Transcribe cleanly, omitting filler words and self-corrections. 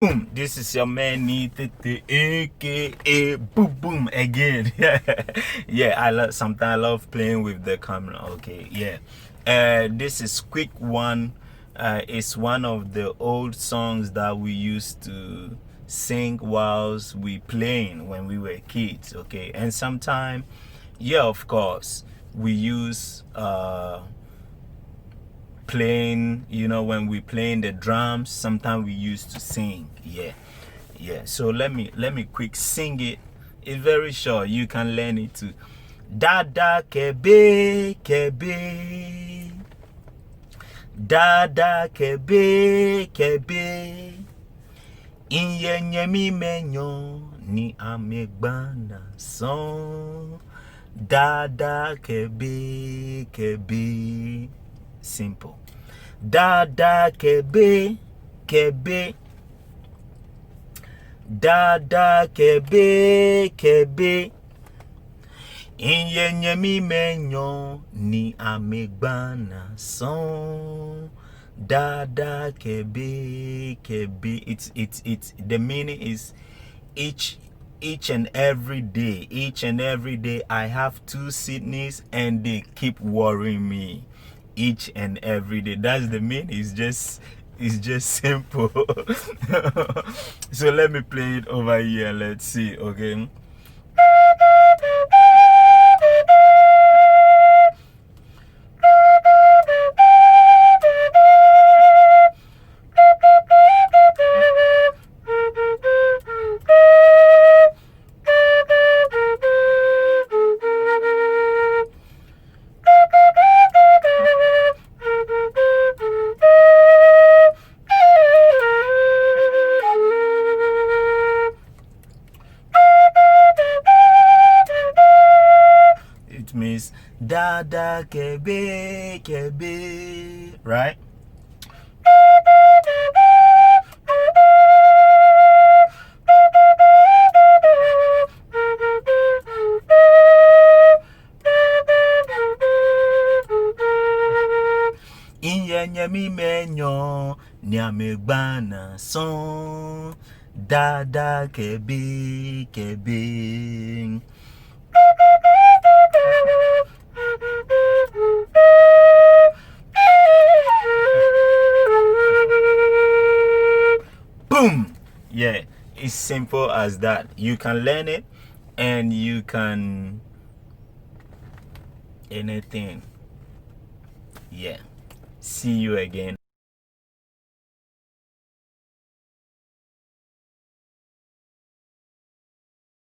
Boom, this is your man Nitete, aka Boom Boom again. Yeah, I love playing with the camera. Okay, yeah. This is quick one. It's one of the old songs that we used to sing whilst we playing when we were kids. Okay, and sometime, yeah, of course, we use playing, when we playing the drums, sometimes we used to sing. Yeah, so let me quick sing it. It's very short, you can learn it too. Dada kebe kebe, dada kebe kebe, inye nyemi menyo ni amegbana son. Dada kebe kebe. Simple. Dada kebe kebe, dada kebe kebe, inye nyemi menyo ni amegbana son. Dada kebe kebe. It's the meaning is each and every day I have two Sydneys and they keep worrying me. Each and every day. That's the meaning. It's just simple. So let me play it over here. Let's see. Okay. It means dada kebe kebe, right? Inye nyemi menyo ni amegbana son. Dada kebe kebe. Boom. Yeah, it's simple as that. You can learn it and you can anything. Yeah, see you again.